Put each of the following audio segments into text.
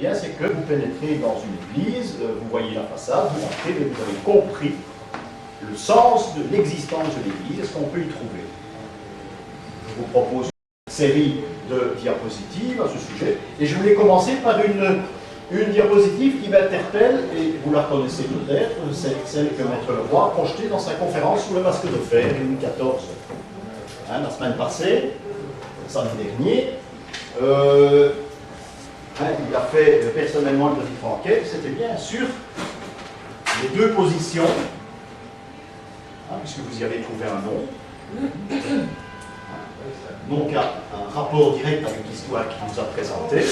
bien, c'est que vous pénétrez dans une église, vous voyez la façade, vous entrez et vous avez compris le sens de l'existence de l'église. Est-ce qu'on peut y trouver? Je vous propose une série de diapositives à ce sujet, et je voulais commencer par une diapositive qui m'interpelle, et vous la connaissez peut-être, c'est celle que Maître Leroy a projetée dans sa conférence sur le masque de fer, Louis XIV. La semaine passée, samedi dernier, il a fait personnellement une petite enquête, c'était bien sûr les deux positions, puisque vous y avez trouvé un nom. Donc un rapport direct avec l'histoire qu'il nous a présenté.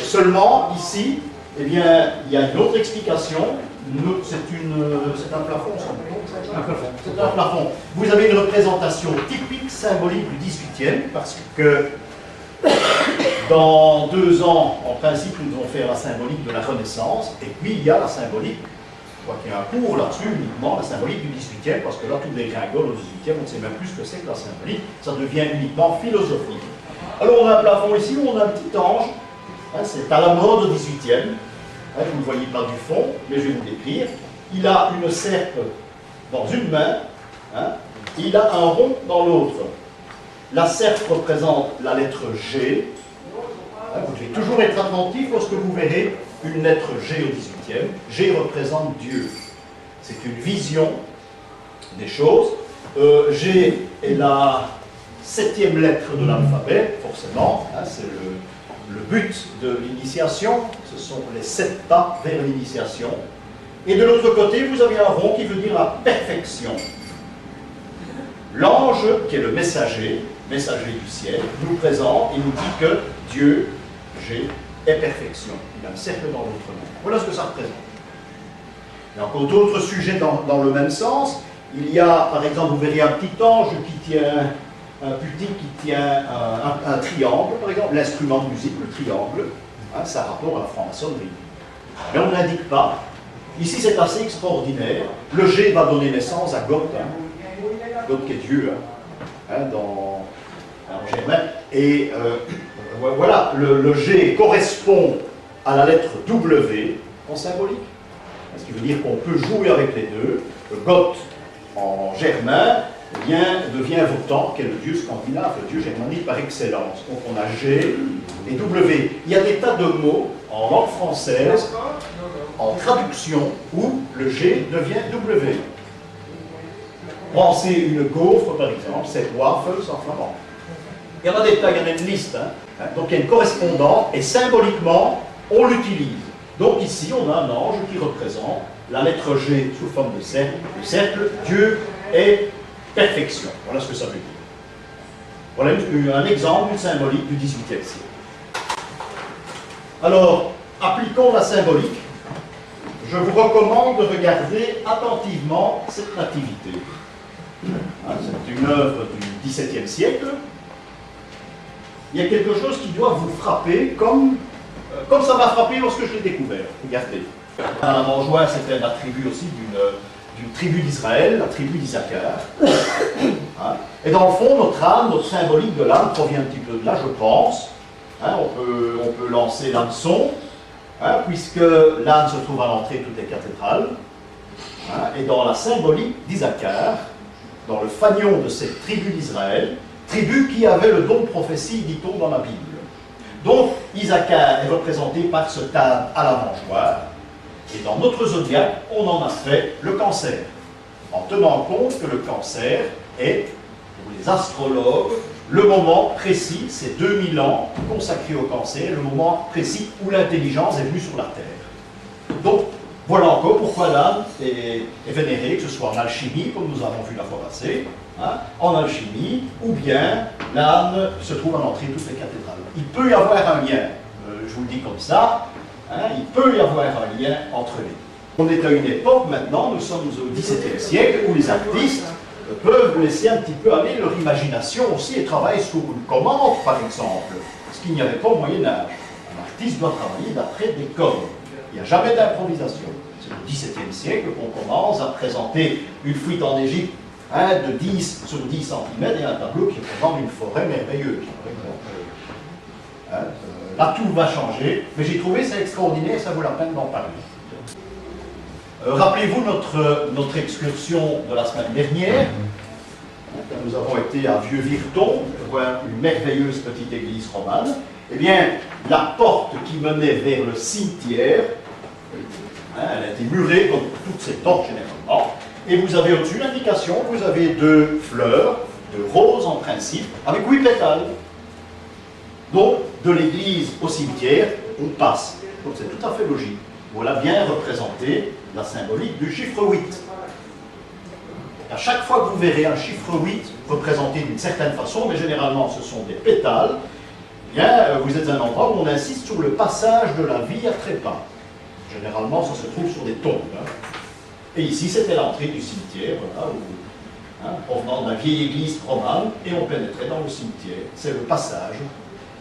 Seulement, ici, eh bien, il y a une autre explication. C'est un plafond, c'est un plafond. Vous avez une représentation typique, symbolique du XVIIIe, parce que dans 2 ans, en principe, nous devons faire la symbolique de la Renaissance, et puis il y a la symbolique, je crois qu'il y a un cours là-dessus uniquement, la symbolique du XVIIIe, parce que là, tout dégringole au XVIIIe, on ne sait même plus ce que c'est que la symbolique, ça devient uniquement philosophique. Alors on a un plafond ici où on a un petit ange, c'est à la mode au XVIIIe, vous ne le voyez pas du fond, mais je vais vous décrire. Il a une serpe dans une main, il a un rond dans l'autre. La serpe représente la lettre G. Vous devez toujours être attentif lorsque vous verrez une lettre G au XVIIIe. G représente Dieu. C'est une vision des choses. G est la 7e lettre de l'alphabet, forcément. C'est le but de l'initiation. Ce sont les 7 pas vers l'initiation. Et de l'autre côté, vous avez un rond qui veut dire la perfection. L'ange, qui est le messager du ciel, nous présente et nous dit que Dieu, G, est perfection. Il a un cercle dans l'autre main. Voilà ce que ça représente. Il y a encore d'autres sujets dans le même sens. Il y a, par exemple, vous verrez un petit ange qui tient, un putti qui tient un triangle, par exemple, l'instrument de musique, le triangle, ça a rapport à la franc-maçonnerie. Mais on ne l'indique pas. Ici, c'est assez extraordinaire. Le G va donner naissance à Goth. Goth qui est Dieu, en germain. Et voilà, le G correspond à la lettre W en symbolique. Ce qui veut dire qu'on peut jouer avec les deux. Le Goth en germain devient Wotan, qui est le dieu scandinave, le dieu germanique par excellence. Donc on a G et W. Il y a des tas de mots en langue française, en traduction, où le G devient W. Pensez une gaufre, par exemple, c'est waffles en flamand. Il y en a des tas, il y en a une liste. Donc il y a une correspondance, et symboliquement, on l'utilise. Donc ici, on a un ange qui représente la lettre G sous forme de cercle. Le cercle, Dieu est perfection. Voilà ce que ça veut dire. Voilà un exemple d'une symbolique du XVIIIe siècle. Alors, appliquons la symbolique. Je vous recommande de regarder attentivement cette nativité. C'est une œuvre du XVIIe siècle. Il y a quelque chose qui doit vous frapper comme ça m'a frappé lorsque je l'ai découvert. Regardez. La mangeoire, c'était un attribut aussi d'une tribu d'Israël, la tribu d'Isaacar. Et dans le fond, notre âme, notre symbolique de l'âme provient un petit peu de là, je pense. On peut lancer l'hameçon, puisque l'âne se trouve à l'entrée de toutes les cathédrales. Et dans la symbolique d'Isaacar, dans le fanion de cette tribu d'Israël, tribu qui avait le don de prophétie, dit-on dans la Bible. Donc, Isaacar est représenté par ce table à la mangeoire, et dans notre zodiaque, on en a fait le cancer, en tenant compte que le cancer est, pour les astrologues, le moment précis, c'est 2000 ans consacrés au cancer, le moment précis où l'intelligence est venue sur la Terre. Donc, voilà encore pourquoi l'âne est vénéré, que ce soit en alchimie, comme nous avons vu la fois passée, en alchimie, ou bien l'âne se trouve à l'entrée de toutes les cathédrales. Il peut y avoir un lien, je vous le dis comme ça, il peut y avoir un lien entre les deux. On est à une époque maintenant, nous sommes au XVIIe siècle, où les artistes peuvent laisser un petit peu aller leur imagination aussi et travailler sur une commande, par exemple, ce qu'il n'y avait pas au Moyen-Âge. Un artiste doit travailler d'après des codes. Il n'y a jamais d'improvisation. C'est au XVIIe siècle qu'on commence à présenter une fuite en Égypte de 10 sur 10 cm et un tableau qui représente une forêt merveilleuse. Là, tout va changer, mais j'ai trouvé ça extraordinaire, ça vaut la peine d'en parler. Rappelez-vous notre excursion de la semaine dernière. Nous avons été à Vieux-Virton, voir une merveilleuse petite église romane. Eh bien, la porte qui menait vers le cimetière, elle a été murée comme toutes ces portes généralement, et vous avez au-dessus l'indication, vous avez 2 fleurs, 2 roses en principe, avec 8 pétales. Donc, de l'église au cimetière, on passe. Donc c'est tout à fait logique. Voilà bien représenté la symbolique du chiffre 8. À chaque fois que vous verrez un chiffre 8 représenté d'une certaine façon, mais généralement ce sont des pétales, eh bien, vous êtes à un endroit où on insiste sur le passage de la vie à trépas. Généralement, ça se trouve sur des tombes. Et ici, c'était l'entrée du cimetière, voilà, où, provenant de la vieille église romane, et on pénétrait dans le cimetière. C'est le passage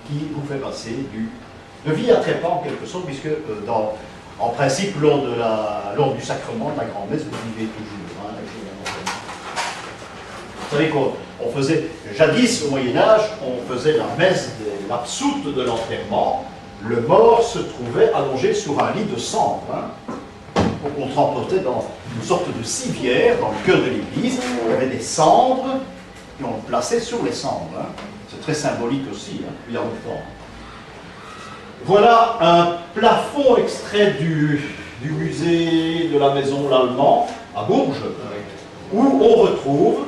qui vous fait passer de vie à trépas, en quelque sorte, puisque en principe, lors du sacrement de la grand-messe, vous vivez toujours. Vous savez qu'on faisait, jadis au Moyen-Âge, on faisait la messe de l'absoute de l'enterrement. Le mort se trouvait allongé sur un lit de cendres. On transportait dans une sorte de civière dans le cœur de l'église. Il y avait des cendres et on le plaçait sur les cendres. C'est très symbolique aussi, il y a longtemps. Voilà un plafond extrait du musée de la Maison Lallemand à Bourges, où on retrouve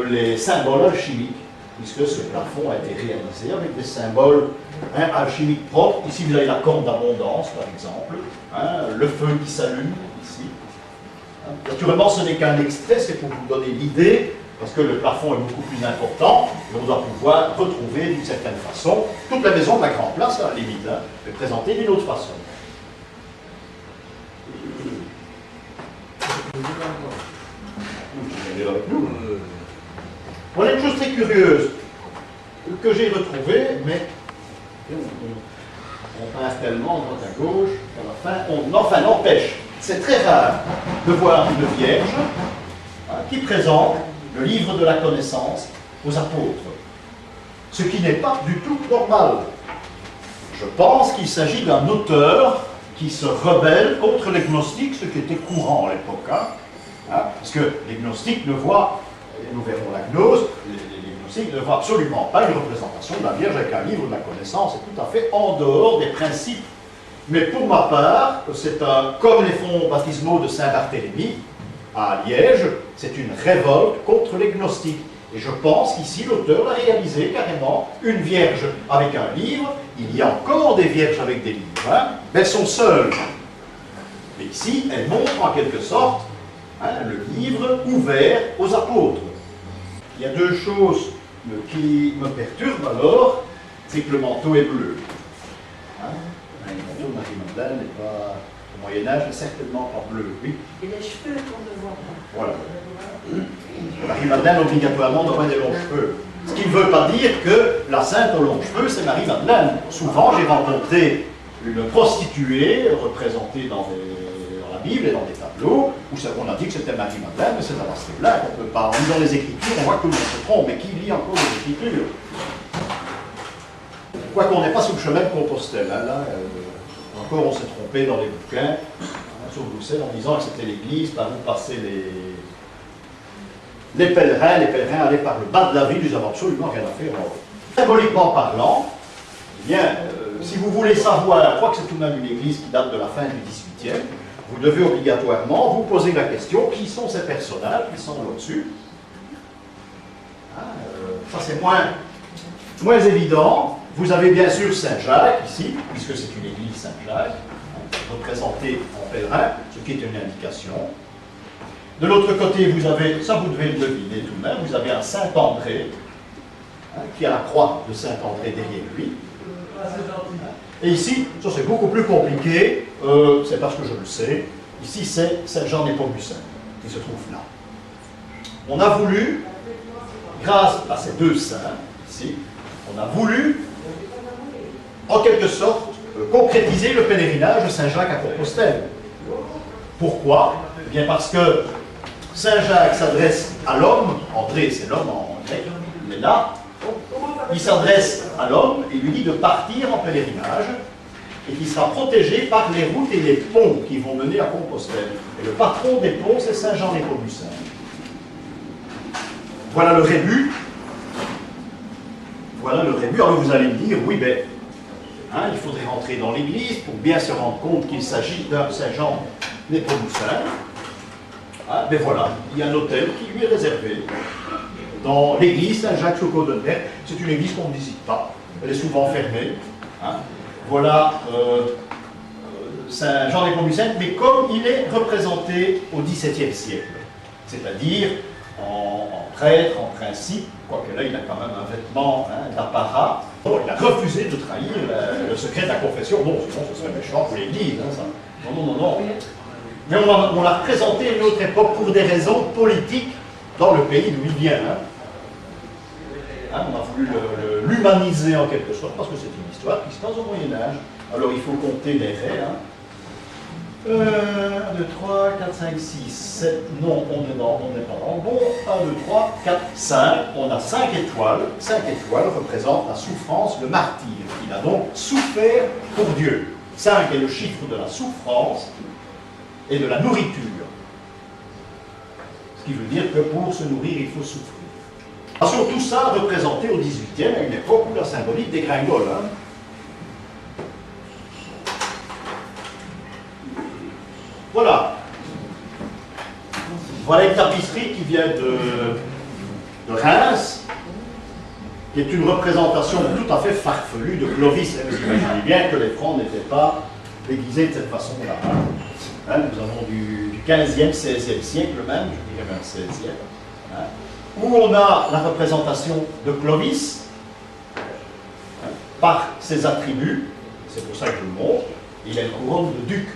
les symboles alchimiques, puisque ce plafond a été réalisé avec des symboles alchimiques propres. Ici, vous avez la corne d'abondance, par exemple, le feu qui s'allume, ici. Naturellement, ce n'est qu'un extrait, c'est pour vous donner l'idée, parce que le plafond est beaucoup plus important, et on doit pouvoir retrouver d'une certaine façon toute la maison de la Grande Place, à la limite, mais présentée d'une autre façon. Avec nous. Voilà une chose très curieuse que j'ai retrouvée, mais on passe tellement de droite à gauche qu'à la fin, n'empêche. C'est très rare de voir une vierge qui présente le livre de la connaissance aux apôtres, ce qui n'est pas du tout normal. Je pense qu'il s'agit d'un auteur qui se rebelle contre les gnostiques, ce qui était courant à l'époque. Parce que les gnostiques ne voient, et nous verrons la gnose, les gnostiques ne voient absolument pas une représentation de la Vierge avec un livre de la connaissance, c'est tout à fait en dehors des principes. Mais pour ma part, c'est comme les fonds baptismaux de Saint-Barthélemy à Liège, c'est une révolte contre les gnostiques. Et je pense qu'ici, l'auteur a réalisé carrément une Vierge avec un livre. Il y a encore des Vierges avec des livres, mais elles sont seules. Et ici, elles montrent en quelque sorte le livre ouvert aux apôtres. Il y a 2 choses qui me perturbent alors, c'est que le manteau est bleu. Le manteau de Marie-Madeleine n'est pas, au Moyen-Âge, certainement pas bleu, oui. Et les cheveux qu'on ne voit pas. Voilà. Marie-Madeleine, obligatoirement, devrait des longs cheveux. Ce qui ne veut pas dire que la sainte aux longs cheveux, c'est Marie-Madeleine. Souvent, j'ai rencontré une prostituée représentée dans la Bible et dans des tableaux, où on a dit que c'était Marie-Madeleine, mais c'est assez blague, on ne peut pas. En lisant les Écritures, on voit que tout le monde se trompe, mais qui lit encore les Écritures? Quoiqu'on n'est pas sur le chemin de Compostelle, là, encore on s'est trompé dans les bouquins, sur Bruxelles, en disant que c'était l'église par où passaient les pèlerins. Les pèlerins allaient par le bas de la ville, ils n'avaient absolument rien à faire. Symboliquement parlant, eh bien, si vous voulez savoir, je crois que c'est tout de même une église qui date de la fin du XVIIIe, vous devez obligatoirement vous poser la question, qui sont ces personnages qui sont là-dessus? Ça c'est moins évident. Vous avez bien sûr Saint-Jacques ici, puisque c'est une église Saint-Jacques, représentée en pèlerin, ce qui est une indication. De l'autre côté, vous avez, ça vous devez le deviner tout de même, vous avez un Saint-André, qui a la croix de Saint-André derrière lui. Et ici, ça c'est beaucoup plus compliqué, c'est parce que je le sais, ici c'est Saint-Jean Népomucèn qui se trouve là. On a voulu, grâce à ces 2 saints, ici, on a voulu, en quelque sorte, concrétiser le pèlerinage de Saint-Jacques à Compostelle. Pourquoi? Eh bien parce que Saint-Jacques s'adresse à l'homme, André c'est l'homme en grec, mais là, il s'adresse à l'homme et lui dit de partir en pèlerinage et qui sera protégé par les routes et les ponts qui vont mener à Compostelle. Et le patron des ponts, c'est Saint Jean Népomucèn. Voilà le rébut. Voilà le rébut. Alors vous allez me dire, oui, ben, hein, il faudrait rentrer dans l'église pour bien se rendre compte qu'il s'agit d'un Saint Jean Népomucèn. Ah, ben voilà, il y a un hôtel qui lui est réservé dans l'église Saint-Jacques-Chaucodenberg. C'est une église qu'on ne visite pas, elle est souvent fermée. Hein. Voilà Saint Jean Népomucèn, mais comme il est représenté au XVIIe siècle, c'est-à-dire en prêtre, en principe, quoique là il a quand même un vêtement d'apparat. Bon, il a refusé de trahir le secret de la confession. Non, sinon ce serait méchant pour l'église. Hein, ça. Non, non, non, non. Mais on l'a représenté à une autre époque pour des raisons politiques dans le pays d'où il vient. Hein. Hein, on a voulu l'humaniser en quelque sorte parce que c'est une histoire qui se passe au Moyen-Âge. Alors il faut compter les raies. Hein. 1, 2, 3, 4, 5, 6, 7. Non, on n'est pas dans le bon. 1, 2, 3, 4, 5. On a 5 étoiles. 5 étoiles représentent la souffrance, le martyr. Il a donc souffert pour Dieu. 5 est le chiffre de la souffrance et de la nourriture. Ce qui veut dire que pour se nourrir, il faut souffrir. Attention, tout ça représenté au XVIIIe, à une époque où la symbolique dégringole. Hein. Voilà. Voilà une tapisserie qui vient de Reims, qui est une représentation tout à fait farfelue de Clovis. Vous imaginez bien que les Francs n'étaient pas déguisés de cette façon-là. Hein, nous avons du 15e, 16e siècle même, je dirais même 16e, hein, où on a la représentation de Clovis hein, par ses attributs, c'est pour ça que je le montre. Il a une couronne de duc.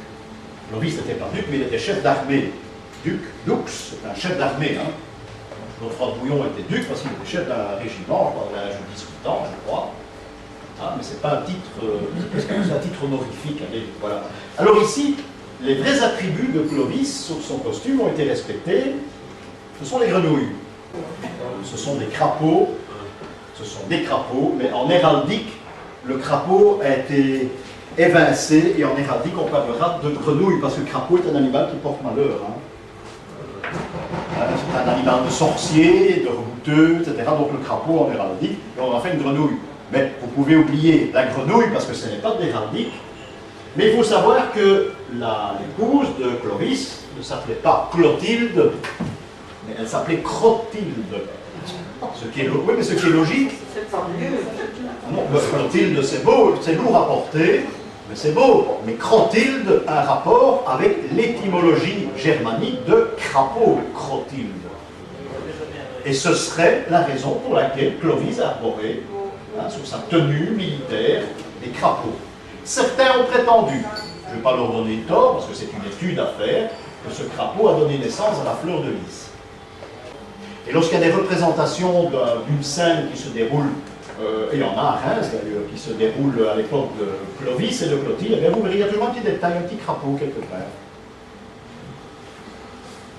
Clovis n'était pas duc, mais il était chef d'armée. Duc, dux, c'est un chef d'armée. Hein. Godefroy de Bouillon était duc parce qu'il était chef d'un régiment, il a 18 ans, je crois. Ah, mais ce n'est pas un titre, c'est un titre honorifique. Allez, voilà. Alors ici, les vrais attributs de Clovis sur son costume ont été respectés. Ce sont les grenouilles. Ce sont des crapauds. Ce sont des crapauds, mais en héraldique, le crapaud a été évincé, et en héraldique, on parlera de grenouille, parce que le crapaud est un animal qui porte malheur. Hein. C'est un animal de sorcier, de redouteux, etc. Donc le crapaud en héraldique, et on en fait une grenouille. Mais vous pouvez oublier la grenouille, parce que ce n'est pas de l'héraldique. Mais il faut savoir que l'épouse de Clovis ne s'appelait pas Clotilde, mais elle s'appelait Crotilde. Ce qui est, oui, mais ce qui est logique. C'est pas mieux. Non, Clotilde, c'est beau, c'est lourd à porter, mais c'est beau. Mais Crotilde a un rapport avec l'étymologie germanique de crapaud, Crotilde. Et ce serait la raison pour laquelle Clovis a arboré, hein, sur sa tenue militaire, des crapauds. Certains ont prétendu, je ne vais pas leur donner tort, parce que c'est une étude à faire, que ce crapaud a donné naissance à la fleur de lys. Et lorsqu'il y a des représentations d'une scène qui se déroule, et il y en a à Reims d'ailleurs, qui se déroule à l'époque de Clovis et de Clotilde, vous verrez, il y a toujours un petit détail, un petit crapaud quelque part.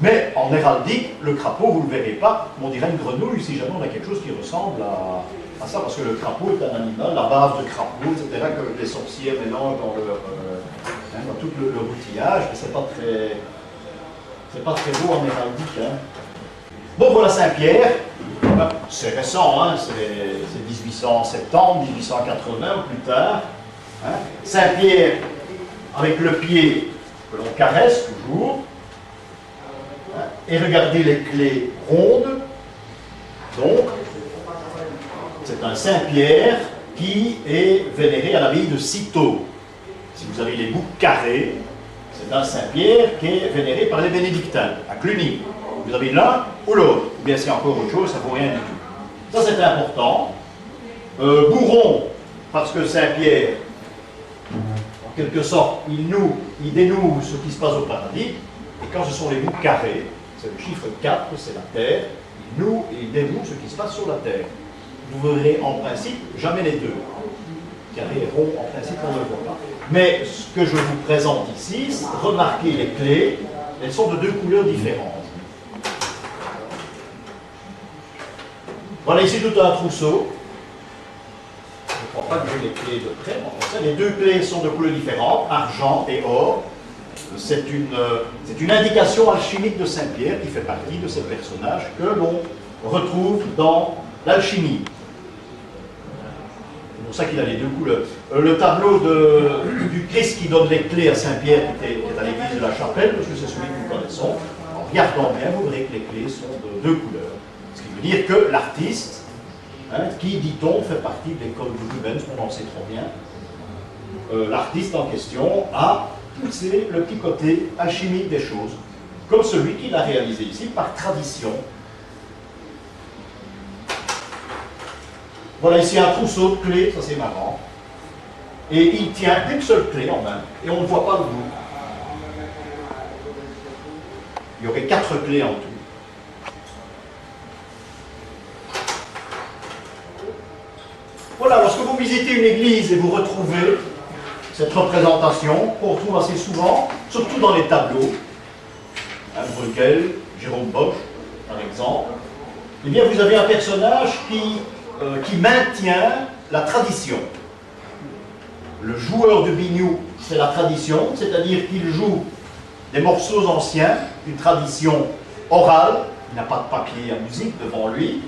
Mais en héraldique, le crapaud, vous ne le verrez pas, on dirait une grenouille si jamais on a quelque chose qui ressemble à ça, parce que le crapaud est un animal, la base de crapaud, etc., que les sorcières mélangent dans tout le outillage, mais c'est pas très beau en héraldique. Hein. Bon, voilà Saint-Pierre, c'est récent, hein, c'est 1870, 1880 ou plus tard. Hein. Saint-Pierre, avec le pied que l'on caresse toujours, hein, et regardez les clés rondes, donc, c'est un Saint-Pierre qui est vénéré à l'abbaye de Cîteaux. Si vous avez les boucs carrés, c'est un Saint-Pierre qui est vénéré par les bénédictins, à Cluny. Vous avez l'un ou l'autre. Ou bien c'est encore autre chose, ça ne vaut rien du tout. Ça c'est important. Bourron, parce que Saint-Pierre, en quelque sorte, il dénoue ce qui se passe au paradis. Et quand ce sont les boucs carrés, c'est le chiffre 4, c'est la terre, il noue et il dénoue ce qui se passe sur la terre. Vous verrez en principe jamais les deux. Carré et rond, en principe, on ne le voit pas. Mais ce que je vous présente ici, remarquez les clés, elles sont de deux couleurs différentes. Voilà ici tout un trousseau. les clés de près. Les deux clés sont de couleurs différentes, argent et or. C'est une indication alchimique de Saint-Pierre qui fait partie de ces personnages que l'on retrouve dans l'alchimie. C'est pour ça qu'il a les deux couleurs. Le tableau du Christ qui donne les clés à Saint-Pierre, qui est à l'église de la Chapelle, parce que c'est celui que nous connaissons, en regardant bien, vous verrez que les clés sont de deux couleurs. Ce qui veut dire que l'artiste, qui, dit-on, fait partie de l'école de Rubens, on en sait trop bien, l'artiste en question a poussé le petit côté alchimique des choses, comme celui qu'il a réalisé ici par tradition. Voilà ici un trousseau de clés, ça c'est marrant, et il tient une seule clé en main, et on ne voit pas le bout. Il y aurait 4 clés en tout. Voilà, lorsque vous visitez une église et vous retrouvez cette représentation, qu'on retrouve assez souvent, surtout dans les tableaux, Bruegel, Jérôme Bosch, par exemple, eh bien vous avez un personnage qui maintient la tradition. Le joueur de biniou, c'est la tradition, c'est-à-dire qu'il joue des morceaux anciens, une tradition orale, il n'a pas de papier à musique devant lui,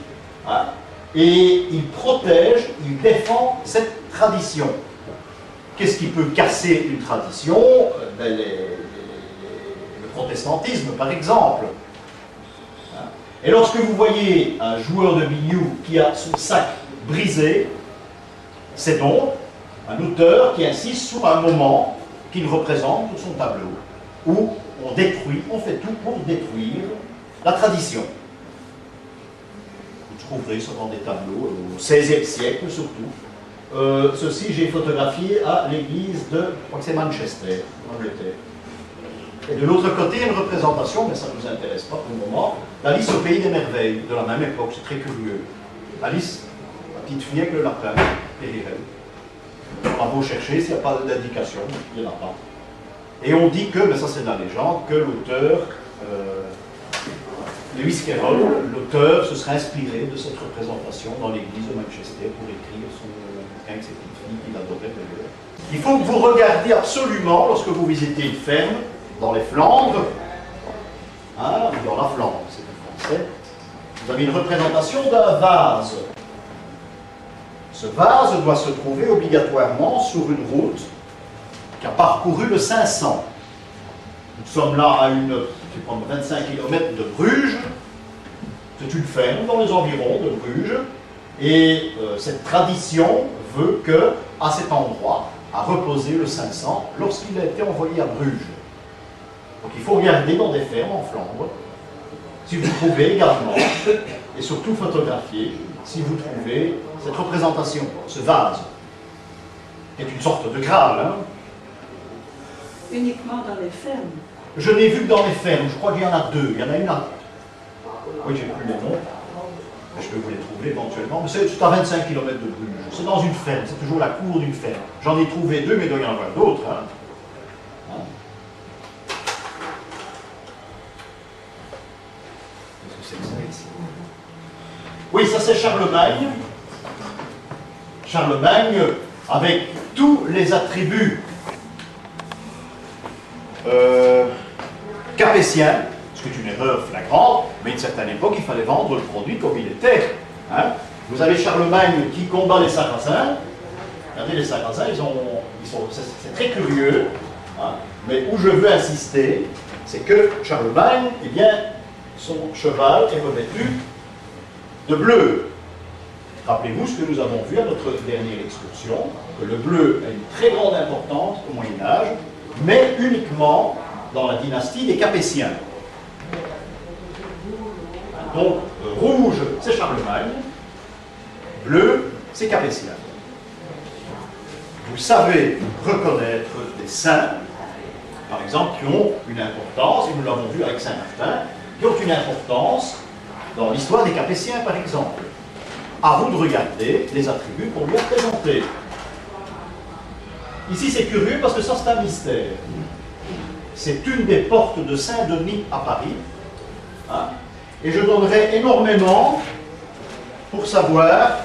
et il protège, il défend cette tradition. Qu'est-ce qui peut casser une tradition? Le protestantisme, par exemple. Et lorsque vous voyez un joueur de biniou qui a son sac brisé, c'est donc un auteur qui insiste sur un moment qu'il représente sur son tableau, où on détruit, on fait tout pour détruire la tradition. Vous trouverez ça dans des tableaux au XVIe siècle surtout. Ceci, j'ai photographié à l'église de, je crois que c'est Manchester, en Angleterre. Et de l'autre côté, une représentation, mais ça ne nous intéresse pas pour le moment, d'Alice au pays des merveilles, de la même époque, c'est très curieux. Alice, la petite fille avec le lapin, Périrel. On va beau chercher s'il n'y a pas d'indication, il n'y en a pas. Et on dit que, mais ça c'est de la légende, que l'auteur, Lewis Carroll, l'auteur, se serait inspiré de cette représentation dans l'église de Manchester pour écrire son bouquin avec cette petite fille qu'il adorait d'ailleurs. Il faut que vous regardiez absolument, lorsque vous visitez une ferme, dans les Flandres, dans la Flandre, c'est le français, vous avez une représentation d'un vase. Ce vase doit se trouver obligatoirement sur une route qui a parcouru le 500. Nous sommes là à une, je vais prendre 25 km de Bruges. C'est une ferme dans les environs de Bruges. Et cette tradition veut que, à cet endroit, a reposé le 500 lorsqu'il a été envoyé à Bruges. Donc il faut regarder dans des fermes en Flandre, si vous trouvez également, et surtout photographier, si vous trouvez cette représentation, ce vase, qui est une sorte de Graal. Uniquement dans les fermes? Je n'ai vu que dans les fermes, je crois qu'il y en a 2. Il y en a une à... Oui, j'ai plus les noms. Je peux vous les trouver éventuellement. Mais c'est à 25 km de Bruges. C'est dans une ferme, c'est toujours la cour d'une ferme. J'en ai trouvé 2, mais il doit y en avoir d'autres. Qu'est-ce que c'est que ça ici? Oui, ça c'est Charlemagne. Charlemagne, avec tous les attributs capétiens, ce qui est une erreur flagrante, mais à une certaine époque, il fallait vendre le produit comme il était. Vous avez Charlemagne qui combat les Sarrasins. Regardez, les Sarrasins, c'est très curieux, mais où je veux insister, c'est que Charlemagne, eh bien, son cheval est revêtu de bleu. Rappelez-vous ce que nous avons vu à notre dernière excursion, que le bleu a une très grande importance au Moyen-Âge, mais uniquement dans la dynastie des Capétiens. Donc, rouge, c'est Charlemagne, bleu, c'est Capétien. Vous savez reconnaître des saints, par exemple, qui ont une importance, et nous l'avons vu avec Saint-Martin, qui ont une importance dans l'histoire des Capétiens, par exemple. À vous de regarder les attributs qu'on lui a présentés. Ici, c'est curieux parce que ça, c'est un mystère. C'est une des portes de Saint-Denis à Paris. Et je donnerai énormément pour savoir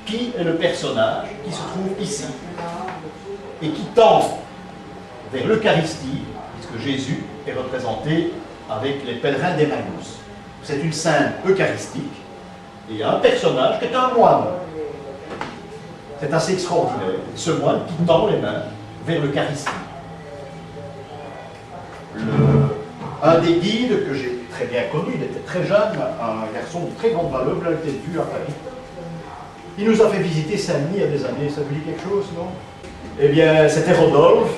qui est le personnage qui se trouve ici et qui tend vers l'Eucharistie, puisque Jésus est représenté avec les pèlerins d'Emmaüs. C'est une scène eucharistique, et il y a un personnage qui est un moine. C'est assez extraordinaire, ce moine qui tend les mains vers l'Eucharistie. Un des guides que j'ai très bien connu, il était très jeune, un garçon de très grande valeur, vous l'avez peut-être vu à Paris. Il nous a fait visiter Saint-Denis il y a des années, ça vous dit quelque chose, non? Eh bien, c'était Rodolphe.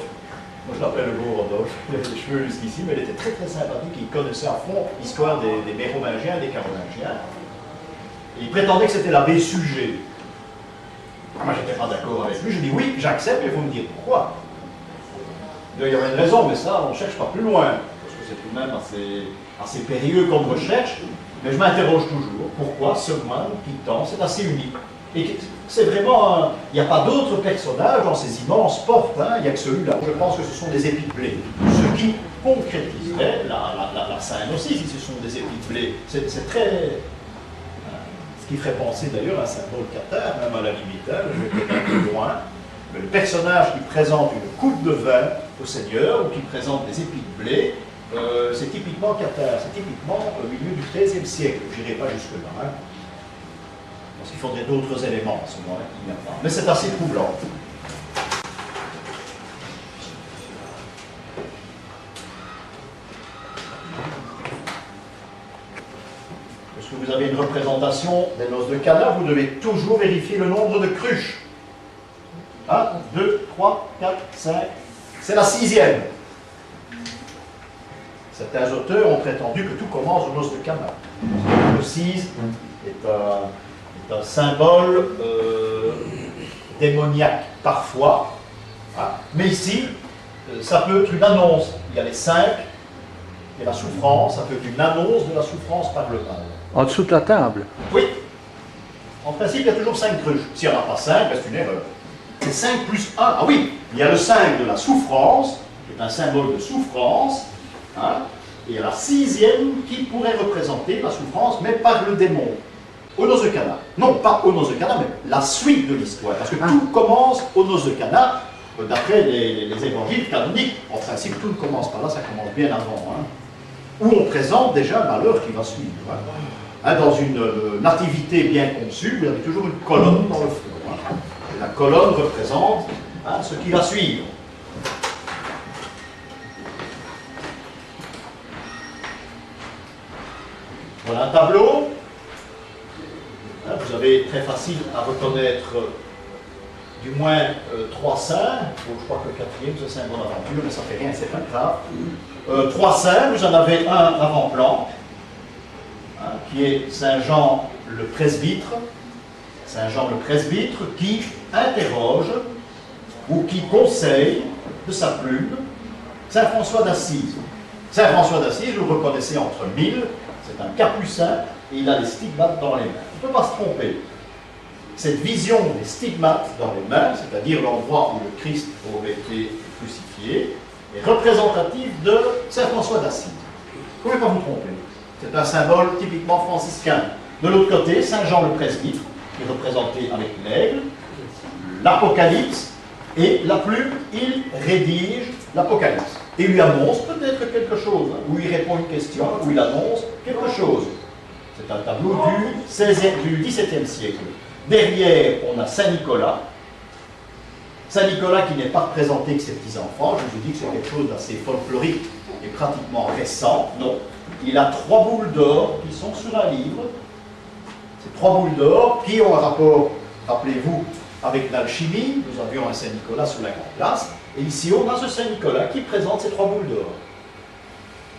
Moi, je l'appelle le beau Rodolphe. Il avait les cheveux jusqu'ici, mais il était très très sympathique. Il connaissait à fond l'histoire des Mérovingiens et des Carolingiens. Et il prétendait que c'était l'abbé Suger. Moi, je n'étais pas d'accord avec lui. Je dis oui, j'accepte, mais il faut me dire pourquoi. Il y aurait une raison, mais ça, on ne cherche pas plus loin. Parce que c'est tout de même assez périlleux comme recherche. Mais je m'interroge toujours. Pourquoi ce moine qui tend, c'est assez unique. Et c'est vraiment, il n'y a pas d'autres personnages dans ces immenses portes, hein, il n'y a que celui-là. Je pense que ce sont des épis-blés. Ce qui concrétiserait la scène aussi, si ce sont des épis-blés. C'est très... ce qui ferait penser d'ailleurs à un symbole cathare, même à la limite, hein, je vais peut-être un peu loin. Mais le personnage qui présente une coupe de vin au Seigneur, ou qui présente des épis de blé, c'est typiquement cathare, c'est typiquement au milieu du XIIIe siècle. Je n'irai pas jusque-là. Hein. Parce qu'il faudrait d'autres éléments à ce moment-là qu'il n'y a pas. Mais c'est assez troublant. Lorsque vous avez une représentation des noces de Cana, vous devez toujours vérifier le nombre de cruches. 1, 2, 3, 4, 5. C'est la 6e. Certains auteurs ont prétendu que tout commence aux noces de Cana. Le 6 est un symbole démoniaque parfois, hein. Mais ici, ça peut être une annonce. Il y a les 5 et la souffrance, ça peut être une annonce de la souffrance par le mal. En dessous de la table? Oui. En principe, il y a toujours 5 cruches. S'il n'y en a pas 5, c'est une erreur. C'est 5 plus 1. Ah oui, il y a le 5 de la souffrance, qui est un symbole de souffrance, hein, et il y a la 6e qui pourrait représenter la souffrance, mais par le démon. Aux noces de Cana. Non, pas aux noces de Cana, mais la suite de l'histoire. Parce que tout commence aux noces de Cana, d'après les évangiles canoniques. En principe, tout ne commence pas là, ça commence bien avant. Hein, où on présente déjà le malheur qui va suivre. Hein. Dans une nativité bien conçue, vous avez toujours une colonne dans le fond. Hein. Et la colonne représente, hein, ce qui va suivre. Voilà un tableau. Vous avez très facile à reconnaître du moins 3 saints. Bon, je crois que le 4e, c'est Saint Bonaventure, mais ça ne fait rien, c'est pas grave. 3 saints, vous en avez un avant-plan, hein, qui est Saint Jean le presbytre. Saint Jean le presbytre qui interroge ou qui conseille de sa plume Saint François d'Assise. Saint François d'Assise, vous le reconnaissez entre mille, c'est un capucin et il a des stigmates dans les mains. On ne peut pas se tromper. Cette vision des stigmates dans les mains, c'est-à-dire l'endroit où le Christ aurait été crucifié, est représentative de Saint François d'Assise. Vous ne pouvez pas vous tromper. C'est un symbole typiquement franciscain. De l'autre côté, Saint Jean le presbytre, qui est représenté avec l'aigle, l'Apocalypse, et la plume, il rédige l'Apocalypse. Et il lui annonce peut-être quelque chose, hein, ou il répond une question, ou il annonce quelque chose. C'est un tableau du XVIIe siècle. Derrière, on a Saint Nicolas. Saint Nicolas qui n'est pas représenté que ses petits-enfants. Je vous dis que c'est quelque chose d'assez folklorique et pratiquement récent. Non. Il a 3 boules d'or qui sont sur un livre. Ces 3 boules d'or qui ont un rapport, rappelez-vous, avec l'alchimie. Nous avions un Saint Nicolas sur la grande place. Et ici, on a ce Saint Nicolas qui présente ces 3 boules d'or.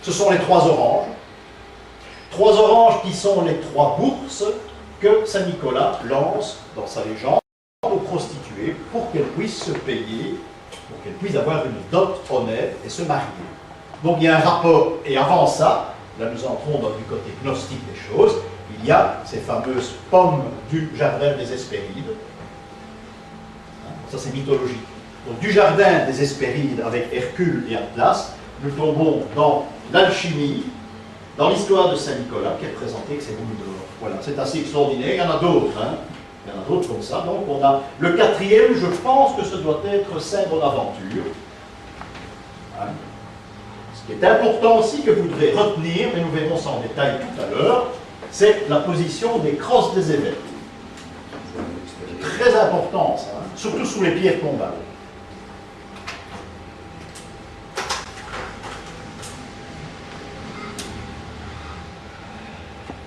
Ce sont les 3 oranges. 3 oranges qui sont les 3 bourses que Saint Nicolas lance dans sa légende aux prostituées pour qu'elles puissent se payer, pour qu'elles puissent avoir une dot honnête et se marier. Donc il y a un rapport, et avant ça, là nous entrons dans du côté gnostique des choses, il y a ces fameuses pommes du jardin des Hespérides. Ça c'est mythologique. Donc du jardin des Hespérides avec Hercule et Atlas, nous tombons dans l'alchimie, dans l'histoire de Saint Nicolas qui est présenté avec ses boules d'or. Voilà, c'est assez extraordinaire, il y en a d'autres. Hein. Il y en a d'autres comme ça. Donc on a le quatrième, je pense que ce doit être Saint-Bonaventure. Hein. Ce qui est important aussi que vous devrez retenir, mais nous verrons ça en détail tout à l'heure, c'est la position des crosses des évêques. C'est très important ça, hein, surtout sous les pierres tombales.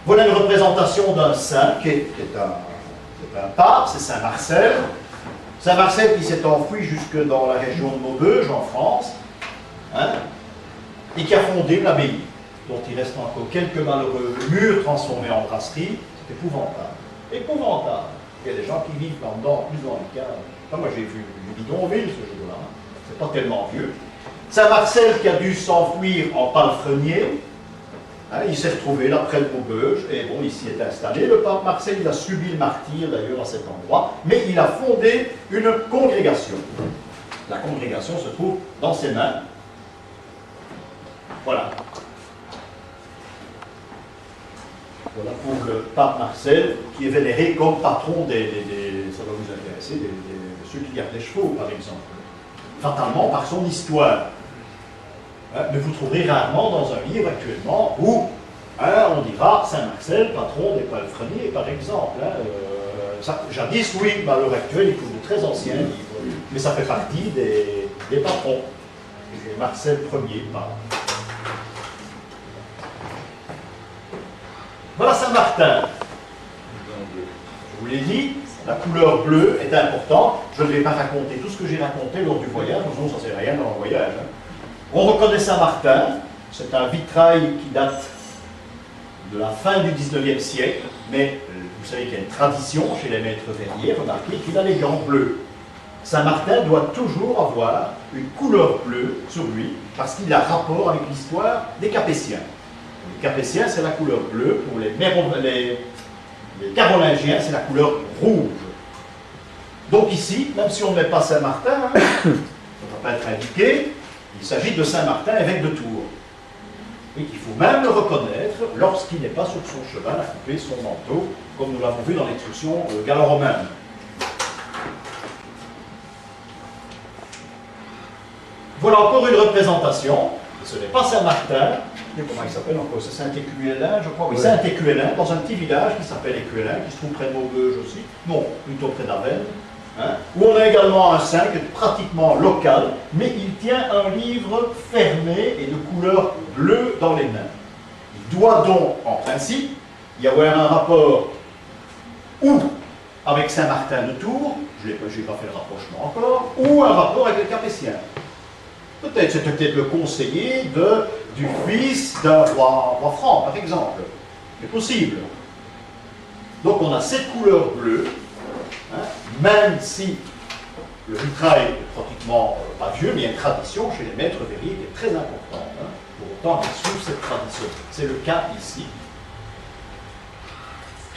Voilà une représentation d'un saint qui est un pape, c'est Saint Marcel. Saint Marcel qui s'est enfoui jusque dans la région de Maubeuge, en France, hein, et qui a fondé une abbaye, dont il reste encore quelques malheureux murs transformés en brasserie. C'est épouvantable. Épouvantable. Il y a des gens qui vivent là-dedans, plus dans les cas. Enfin, moi j'ai vu du bidonville ce jour-là, hein. C'est pas tellement vieux. Saint Marcel qui a dû s'enfuir en palefrenier. Hein, il s'est retrouvé là près de Maubeuge, et bon, il s'y est installé. Le pape Marcel, il a subi le martyre d'ailleurs à cet endroit, mais il a fondé une congrégation. La congrégation se trouve dans ses mains. Voilà. Voilà pour le pape Marcel, qui est vénéré comme patron ça va vous intéresser, de ceux qui gardent les chevaux, par exemple. Fatalement par son histoire. Mais vous trouverez rarement dans un livre actuellement où on dira Saint Marcel, patron des palefreniers, par exemple. Jadis, oui, mais à l'heure actuelle, il faut de très anciens livres. Mais ça fait partie des patrons. Et Marcel Ier, pape. Voilà Saint-Martin. Je vous l'ai dit, la couleur bleue est importante. Je ne vais pas raconter tout ce que j'ai raconté lors du voyage, sinon ça ne sert à rien dans le voyage. Hein. On reconnaît Saint-Martin, c'est un vitrail qui date de la fin du 19e siècle, mais vous savez qu'il y a une tradition chez les maîtres verriers, remarquez qu'il a les gants bleus. Saint-Martin doit toujours avoir une couleur bleue sur lui, parce qu'il a rapport avec l'histoire des Capétiens. Les Capétiens, c'est la couleur bleue, pour les Carolingiens, c'est la couleur rouge. Donc ici, même si on ne met pas Saint-Martin, ça ne va pas être indiqué, il s'agit de Saint-Martin, évêque de Tours. Et qu'il faut même le reconnaître lorsqu'il n'est pas sur son cheval à couper son manteau, comme nous l'avons vu dans l'excursion gallo-romaine. Voilà encore une représentation. Ce n'est pas Saint-Martin. Comment il s'appelle encore? C'est Saint-Écuélin, je crois. Oui, Saint-Écuélin, dans un petit village qui s'appelle Écuélin, qui se trouve près de Maubeuge aussi. Non, plutôt près d'Avesnes. Hein, où on a également un saint qui est pratiquement local, mais il tient un livre fermé et de couleur bleue dans les mains. Il doit donc, en principe, y avoir un rapport ou avec Saint-Martin de Tours, je n'ai pas fait le rapprochement encore, ou un rapport avec les Capétiens. Peut-être, c'était peut-être le conseiller du fils d'un roi franc, par exemple. C'est possible. Donc on a cette couleur bleue, hein, même si le vitrail est pratiquement pas vieux, mais il y a une tradition chez les maîtres verriers qui est très importante. Hein, pour autant, ils suivent cette tradition. C'est le cas ici.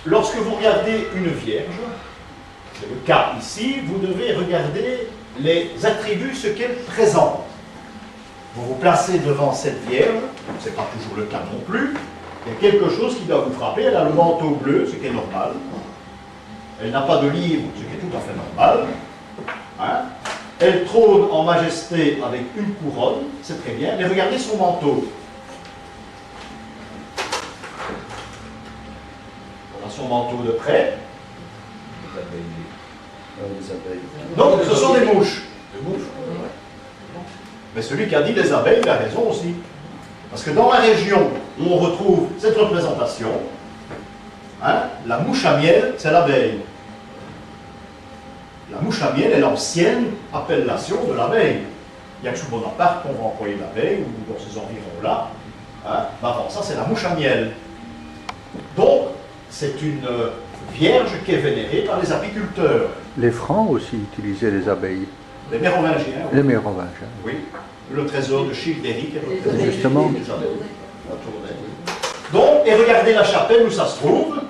Lorsque vous regardez une vierge, c'est le cas ici, vous devez regarder les attributs, ce qu'elle présente. Vous vous placez devant cette vierge, ce n'est pas toujours le cas non plus, il y a quelque chose qui doit vous frapper. Elle a le manteau bleu, ce qui est normal. Elle n'a pas de livre, ce qui est tout à fait normal. Hein? Elle trône en majesté avec une couronne, c'est très bien, mais regardez son manteau. On a son manteau de près. Non, ce sont des mouches. Des mouches. Mais celui qui a dit les abeilles, il a raison aussi. Parce que dans la région où on retrouve cette représentation, hein, la mouche à miel, c'est l'abeille. La mouche à miel est l'ancienne appellation de l'abeille. Il n'y a que sous Bonaparte qu'on va employer l'abeille, ou dans ces environs-là. Hein. Mais avant ça, c'est la mouche à miel. Donc, c'est une vierge qui est vénérée par les apiculteurs. Les Francs aussi utilisaient les abeilles. Les Mérovingiens. Oui. Les Mérovingiens. Oui. Le trésor de Childéric est représenté. Justement. Les abeilles. Donc, et regardez la chapelle où ça se trouve.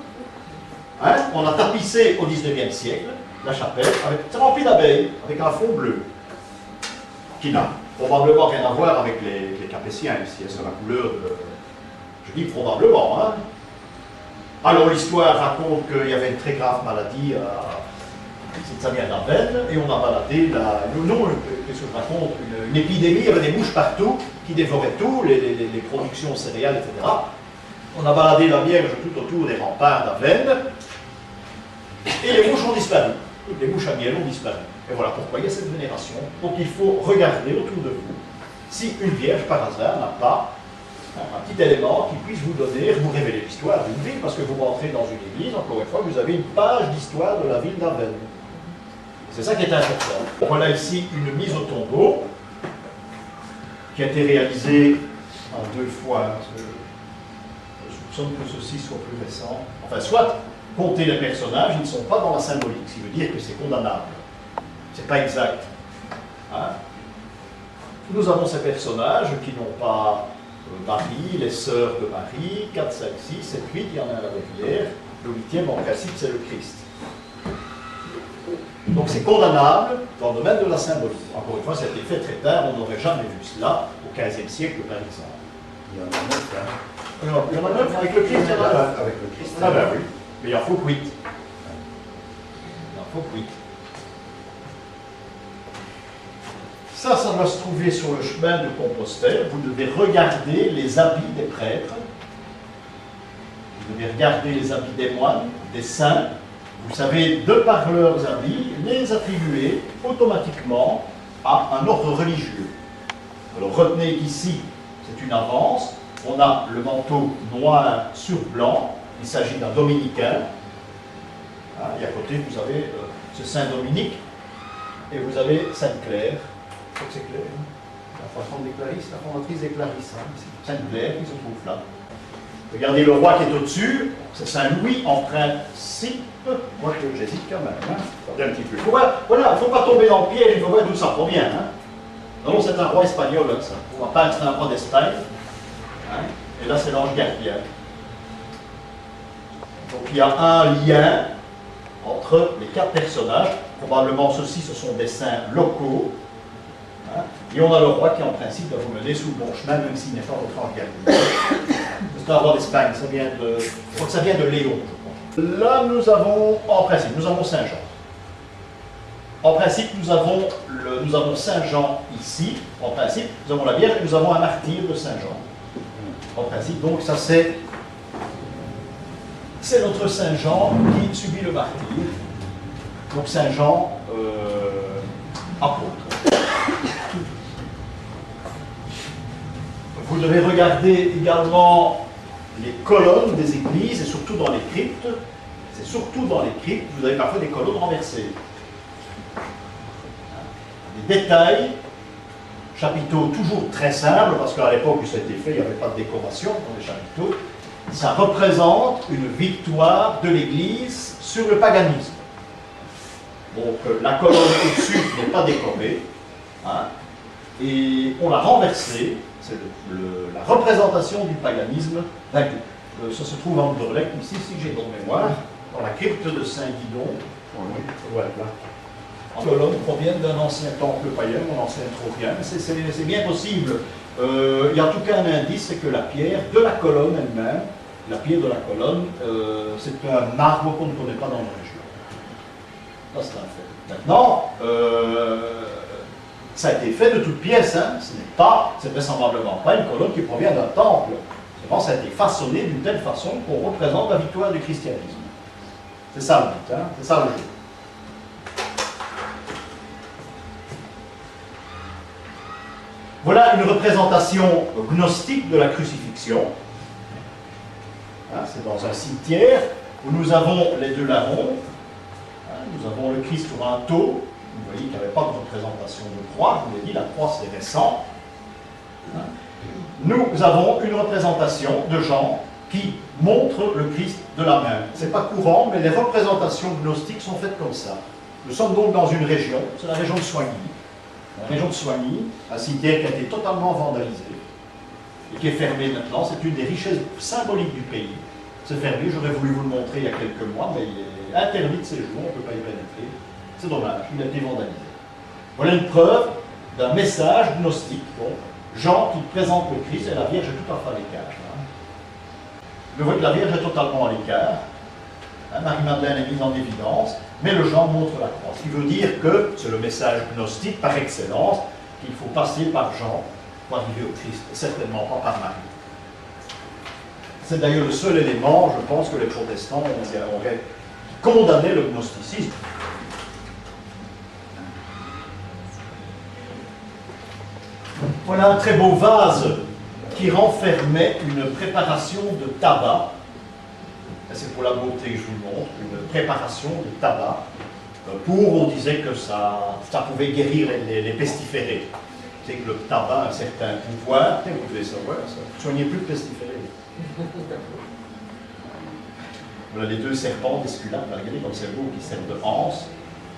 Hein, on a tapissé au 19e siècle la chapelle avec remplie d'abeilles, avec un fond bleu, qui n'a probablement rien à voir avec les Capétiens ici, c'est la couleur de... Je dis probablement, hein. Alors l'histoire raconte qu'il y avait une très grave maladie, ça vient de la veine, et on a baladé non, qu'est-ce que je raconte, une épidémie, il y avait des mouches partout qui dévoraient tout, les productions céréales, etc. On a baladé la Vierge tout autour des remparts d'Avenne, et les mouches ont disparu. Toutes les mouches à miel ont disparu. Et voilà pourquoi il y a cette vénération. Donc il faut regarder autour de vous si une Vierge, par hasard, n'a pas un petit élément qui puisse vous donner, vous révéler l'histoire d'une ville, parce que vous rentrez dans une église, encore une fois, vous avez une page d'histoire de la ville d'Avenne. C'est ça qui est important. Voilà ici une mise au tombeau qui a été réalisée en 2 fois. Je soupçonne que ceci soit plus récent. Enfin, soit compter les personnages, ils ne sont pas dans la symbolique, ce qui veut dire que c'est condamnable. C'est pas exact. Hein? Nous avons ces personnages qui n'ont pas Marie, les sœurs de Marie, 4, 5, 6, 7, 8, il y en a un avec hier. Le 8e, en principe, c'est le Christ. Donc c'est condamnable dans le domaine de la symbolique. Encore une fois, ça a été fait très tard, on n'aurait jamais vu cela au XVe siècle, par exemple. Il y en a 9, hein. Il y en a 9 avec le Christ, il y en a 9. Avec le Christ. Ah ben oui, mais il en faut que 8. Il en faut que 8. Ça doit se trouver sur le chemin de Compostelle. Vous devez regarder les habits des prêtres. Vous devez regarder les habits des moines, des saints. Vous savez, de par leurs habits, les attribuer automatiquement à un ordre religieux. Alors retenez qu'ici, c'est une avance. On a le manteau noir sur blanc. Il s'agit d'un dominicain. Et à côté, vous avez ce Saint Dominique. Et vous avez Sainte Claire. Je crois que c'est Claire. La patronne des Clarisses, la fondatrice des Clarisses. C'est Sainte Claire qui se trouve là. Regardez le roi qui est au-dessus. C'est Saint-Louis en principe. Moi, j'hésite quand même. Regardez un petit peu. Voilà, il ne faut pas tomber dans le piège, il faut voir d'où ça provient. Non, c'est un roi espagnol, ça. On va pas être un roi d'Espagne. Et là, c'est l'ange gardien. Donc, il y a un lien entre les 4 personnages. Probablement, ceux-ci, ce sont des saints locaux. Et on a le roi qui, en principe, doit vous mener sous le bon chemin, même s'il n'est pas votre ange gardien. C'est un roi d'Espagne. Je crois que ça vient de Léon, je crois. Là, nous avons, en principe, nous avons Saint Jean. En principe, nous avons Saint Jean ici. En principe, nous avons la Vierge et nous avons un martyr de Saint Jean. En principe, donc ça c'est notre Saint Jean qui subit le martyr. Donc Saint Jean, apôtre. Vous devez regarder également les colonnes des églises et surtout dans les cryptes. C'est surtout dans les cryptes, vous avez parfois des colonnes renversées. Des détails, chapiteaux toujours très simples, parce qu'à l'époque où ça a été fait, il n'y avait pas de décoration dans les chapiteaux. Ça représente une victoire de l'Église sur le paganisme. Donc la colonne au-dessus n'est pas décorée, et on l'a renversée. C'est la représentation du paganisme vaincu. Ça se trouve en Anderlecht, ici, si j'ai bonne mémoire, dans la crypte de Saint-Guidon. Voilà. Les colonnes proviennent d'un ancien temple païen, un ancien troyen. C'est bien possible. Il y a en tout cas un indice, c'est que la pierre de la colonne elle-même, la pierre de la colonne, c'est un marbre qu'on ne connaît pas dans la région. Ça, c'est un fait. Maintenant, ça a été fait de toutes pièces. C'est vraisemblablement pas une colonne qui provient d'un temple. Ça a été façonné d'une telle façon qu'on représente la victoire du christianisme. C'est ça le but, c'est ça le jeu. Voilà une représentation gnostique de la crucifixion. C'est dans un cimetière où nous avons les 2 larrons. Nous avons le Christ sur un tau. Vous voyez qu'il n'y avait pas de représentation de croix. Je vous l'ai dit, la croix c'est récent. Nous avons une représentation de Jean qui montre le Christ de la main. Ce n'est pas courant, mais les représentations gnostiques sont faites comme ça. Nous sommes donc dans une région, c'est la région de Soigny. La région de Soigny, un cimetière qui a été totalement vandalisé et qui est fermé maintenant. C'est une des richesses symboliques du pays. C'est fermé, j'aurais voulu vous le montrer il y a quelques mois, mais il est interdit de séjour, on ne peut pas y pénétrer. C'est dommage, il a été vandalisé. Voilà une preuve d'un message gnostique. Donc, Jean qui présente le Christ et la Vierge est tout en fait les cages. Mais vous voyez que la Vierge est totalement à l'écart. Hein, Marie-Madeleine est mise en évidence, mais le Jean montre la croix. Ce qui veut dire que c'est le message gnostique par excellence, qu'il faut passer par Jean pour arriver au Christ, et certainement pas par Marie. C'est d'ailleurs le seul élément, je pense, que les protestants auraient condamné le gnosticisme. Voilà un très beau vase qui renfermait une préparation de tabac. C'est pour la beauté que je vous montre, une préparation de tabac. On disait que ça pouvait guérir les pestiférés. C'est que le tabac a un certain pouvoir. Vous devez savoir ça. Soignez plus de pestiférés. Voilà les deux serpents d'Esculape, regardez comme c'est beau, qui servent de anse,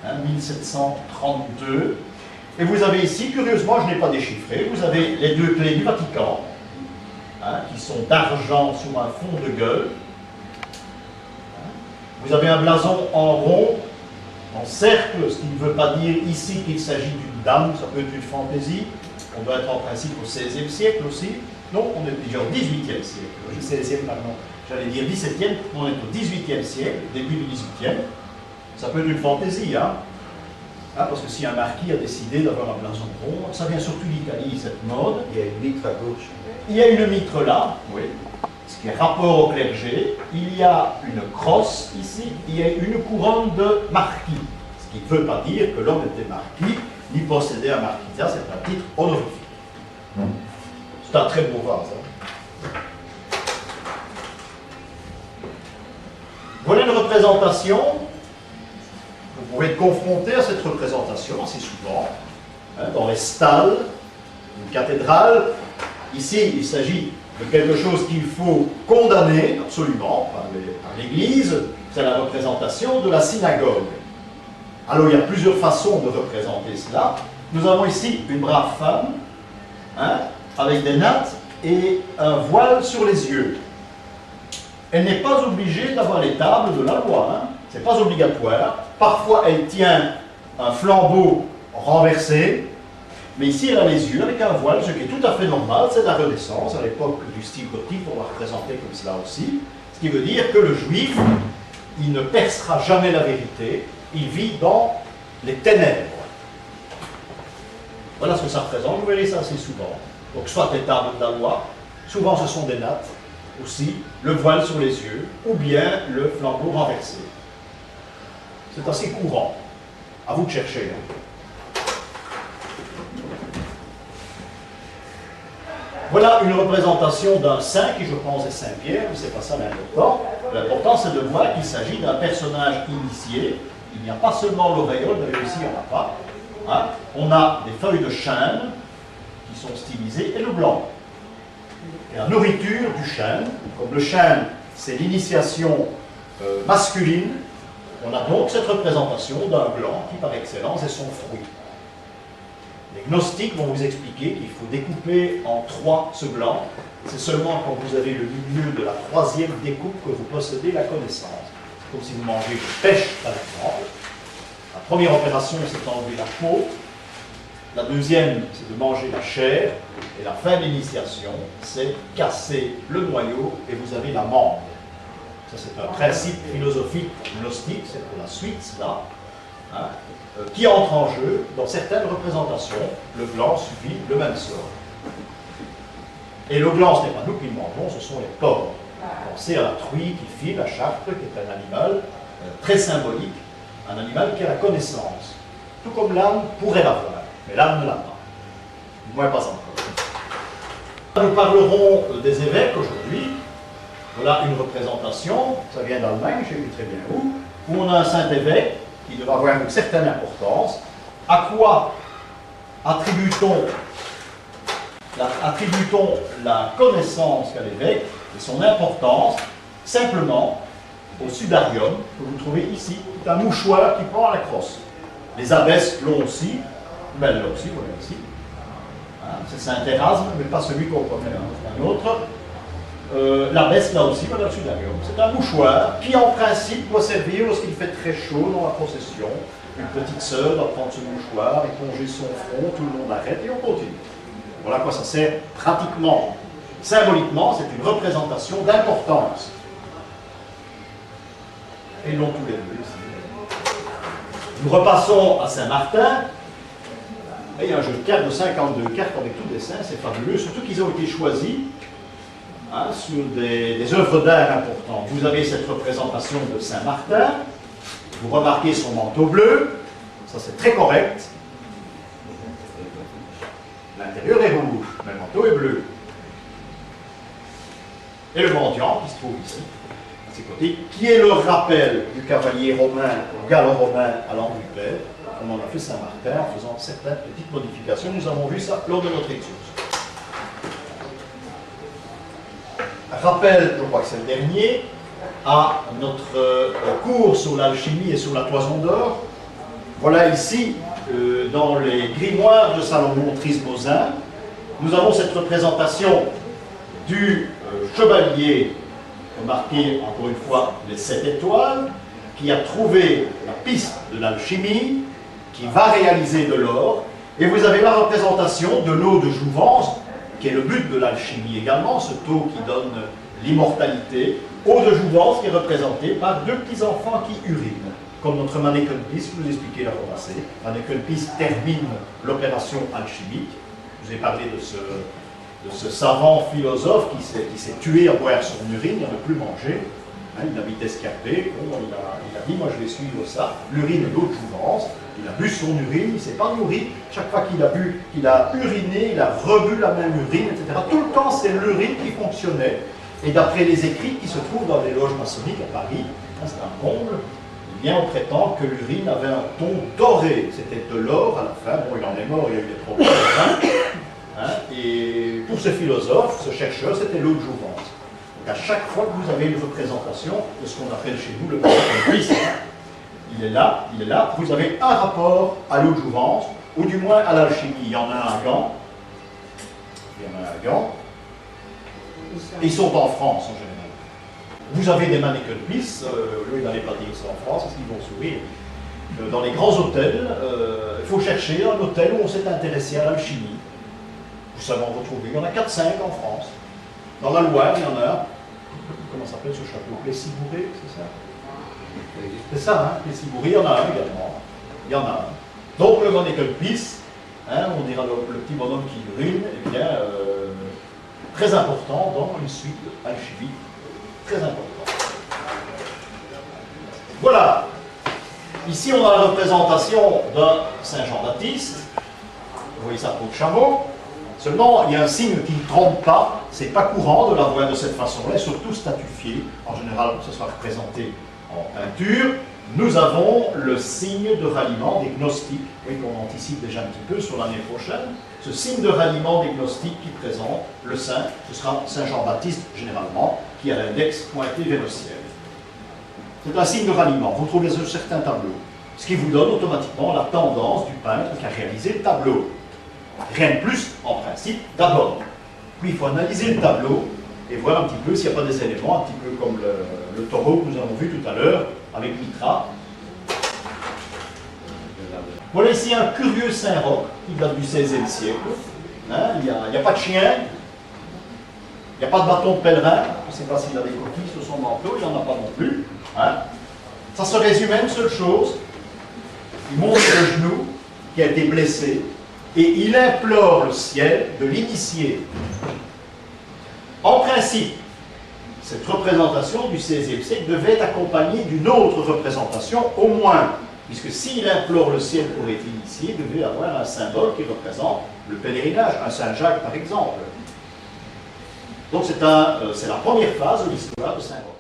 hein, 1732. Et vous avez ici, curieusement, je n'ai pas déchiffré, vous avez les deux clés du Vatican, hein, qui sont d'argent sur un fond de gueule. Vous avez un blason en rond, en cercle, ce qui ne veut pas dire ici qu'il s'agit d'une dame, ça peut être une fantaisie. On doit être en principe au XVIe siècle aussi. Non, on est déjà au XVIIIe siècle. Le XVIe, pardon. J'allais dire XVIIe, on est au XVIIIe siècle, début du XVIIIe. Ça peut être une fantaisie, hein. Parce que si un marquis a décidé d'avoir un blason rond, ça vient surtout d'Italie, cette mode. Il y a une mitre à gauche. Il y a une mitre là, oui, ce qui est rapport au clergé. Il y a une crosse ici, il y a une couronne de marquis. Ce qui ne veut pas dire que l'homme était marquis, ni possédait un marquisat, c'est un titre honorifique. C'est un très beau vase. Hein. Voilà une représentation. Vous pouvez être confronté à cette représentation assez souvent, hein, dans les stalles, une cathédrale. Ici, il s'agit de quelque chose qu'il faut condamner absolument par l'Église. C'est la représentation de la synagogue. Alors, il y a plusieurs façons de représenter cela. Nous avons ici une brave femme, hein, avec des nattes et un voile sur les yeux. Elle n'est pas obligée d'avoir les tables de la loi, hein. Ce n'est pas obligatoire. Parfois, elle tient un flambeau renversé, mais ici, elle a les yeux avec un voile, ce qui est tout à fait normal. C'est la Renaissance, à l'époque du style gothique, on va représenter comme cela aussi. Ce qui veut dire que le juif, il ne percera jamais la vérité, il vit dans les ténèbres. Voilà ce que ça représente, vous verrez ça assez souvent. Donc, soit les tables de la loi, souvent ce sont des nattes aussi, le voile sur les yeux, ou bien le flambeau renversé. C'est assez courant. À vous de chercher. Hein. Voilà une représentation d'un saint qui, je pense, est Saint-Pierre, mais ce n'est pas ça l'important. L'important, c'est de voir qu'il s'agit d'un personnage initié. Il n'y a pas seulement l'auréole, d'ailleurs ici, il n'y en a pas. Hein. On a des feuilles de chêne qui sont stylisées et le blanc. Et la nourriture du chêne, comme le chêne, c'est l'initiation masculine, on a donc cette représentation d'un blanc qui, par excellence, est son fruit. Les gnostiques vont vous expliquer qu'il faut découper en trois ce blanc. C'est seulement quand vous avez le milieu de la troisième découpe que vous possédez la connaissance. C'est comme si vous mangez une pêche, par exemple. La première opération, c'est d'enlever la peau. La deuxième, c'est de manger la chair. Et la fin de l'initiation, c'est casser le noyau et vous avez la membre. Ça, c'est un principe philosophique gnostique, c'est pour la suite, cela, hein, qui entre en jeu dans certaines représentations. Le blanc subit le même sort. Et le blanc, ce n'est pas nous qui le mangeons, ce sont les porcs. Pensez à la truie qui file, la chartre, qui est un animal très symbolique, un animal qui a la connaissance. Tout comme l'âme pourrait l'avoir, mais l'âme ne l'a pas. Du moins pas encore. Nous parlerons des évêques aujourd'hui. Voilà une représentation, ça vient d'Allemagne, je ne sais plus très bien où on a un saint évêque qui doit avoir une certaine importance. À quoi attribue-t-on la connaissance qu'a l'évêque et son importance? Simplement au sudarium, que vous trouvez ici, c'est un mouchoir qui prend à la crosse. Les abbesses l'ont aussi, mais elle l'a aussi, voilà ici. Hein, c'est Saint Érasme, mais pas celui qu'on connaît, c'est un autre. L'abbesse là aussi, voilà le sudarium. C'est un mouchoir qui en principe doit servir lorsqu'il fait très chaud dans la procession. Une petite sœur doit prendre ce mouchoir, éponger son front, tout le monde arrête et on continue. Voilà à quoi ça sert pratiquement. Symboliquement, c'est une représentation d'importance. Et l'ont tous les deux ici. Nous repassons à Saint-Martin. Et il y a un jeu de cartes de 52 cartes avec tout dessin, c'est fabuleux, surtout qu'ils ont été choisis sur des œuvres d'art importantes. Vous avez cette représentation de Saint-Martin, vous remarquez son manteau bleu, ça c'est très correct. L'intérieur est rouge, mais le manteau est bleu. Et le mendiant qui se trouve ici, à ses côtés, qui est le rappel du cavalier romain, au gallo-romain à l'Angleterre. On en a fait Saint-Martin en faisant certaines petites modifications. Nous avons vu ça lors de notre excursion. Rappel, je crois que c'est le dernier, à notre cours sur l'alchimie et sur la toison d'or. Voilà ici, dans les grimoires de Salomon Trismosin, nous avons cette représentation du chevalier, remarquez encore une fois les 7 étoiles, qui a trouvé la piste de l'alchimie, qui va réaliser de l'or, et vous avez la représentation de l'eau de jouvence, qui est le but de l'alchimie également, ce eau qui donne l'immortalité, eau de jouvence qui est représentée par 2 petits-enfants qui urinent, comme notre Manneken-Pis, je vous ai expliqué la fois passée. Manneken-Pis termine l'opération alchimique. Je vous ai parlé de ce savant philosophe qui s'est tué à boire son urine, à ne plus manger. Il habitait Escarpé, bon, il a dit, moi je vais suivre ça, l'urine et l'eau de jouvence. Il a bu son urine, il ne s'est pas nourri. Chaque fois qu'il a bu, qu'il a uriné, il a rebu la même urine, etc. Tout le temps, c'est l'urine qui fonctionnait. Et d'après les écrits qui se trouvent dans les loges maçonniques à Paris, c'est un comble, eh bien, on prétend que l'urine avait un ton doré. C'était de l'or à la fin. Bon, il en est mort, il y a eu des problèmes. Et pour ce philosophe, ce chercheur, c'était l'eau de jouvence. Donc à chaque fois que vous avez une représentation de ce qu'on appelle chez nous le Manneken-Pis, il est là, vous avez un rapport à l'eau de jouvence, ou du moins à l'alchimie. Il y en a un à Gand. Ils sont en France en général. Vous avez des Manneken-Pis, lui il n'allait pas dire ça en France, parce qu'ils vont sourire. Dans les grands hôtels, il faut chercher un hôtel où on s'est intéressé à l'alchimie. Vous savez en retrouver, il y en a 4-5 en France. Dans la Loire, il y en a, comment s'appelle ce château? Plessis-Bourré, c'est ça? C'est ça, hein, Plessis-Bourré, il y en a un également. Il y en a un. Donc le Manneken-Pis, on dira le petit bonhomme qui urine, eh bien, très important dans une suite alchimique, très important. Voilà. Ici, on a la représentation d'un Saint Jean-Baptiste. Vous voyez ça pour le chameau. Seulement, il y a un signe qui ne trompe pas. C'est pas courant de la voir de cette façon-là, surtout statufié. En général, ce sera représenté en peinture. Nous avons le signe de ralliement des gnostiques, oui, qu'on anticipe déjà un petit peu sur l'année prochaine. Ce signe de ralliement des gnostiques qui présente le saint, ce sera Saint Jean-Baptiste généralement, qui a l'index pointé vers le ciel. C'est un signe de ralliement, vous trouvez sur certains tableaux, ce qui vous donne automatiquement la tendance du peintre qui a réalisé le tableau. Rien de plus, en principe, d'abord. Puis il faut analyser le tableau et voir un petit peu s'il n'y a pas des éléments, un petit peu comme le taureau que nous avons vu tout à l'heure avec Mitra. Voilà ici un curieux Saint-Roch qui date du XVIe siècle. Il n'y a pas de chien, il n'y a pas de bâton de pèlerin. Je ne sais pas s'il a des coquilles sur son manteau, il n'y en a pas non plus. Ça se résume à une seule chose. Il montre le genou qui a été blessé et il implore le ciel de l'initier. En principe, cette représentation du XVIe siècle devait être accompagnée d'une autre représentation, au moins, puisque s'il implore le ciel pour être initié, il devait avoir un symbole qui représente le pèlerinage, un Saint-Jacques par exemple. Donc c'est la première phase de l'histoire de Saint-Roch.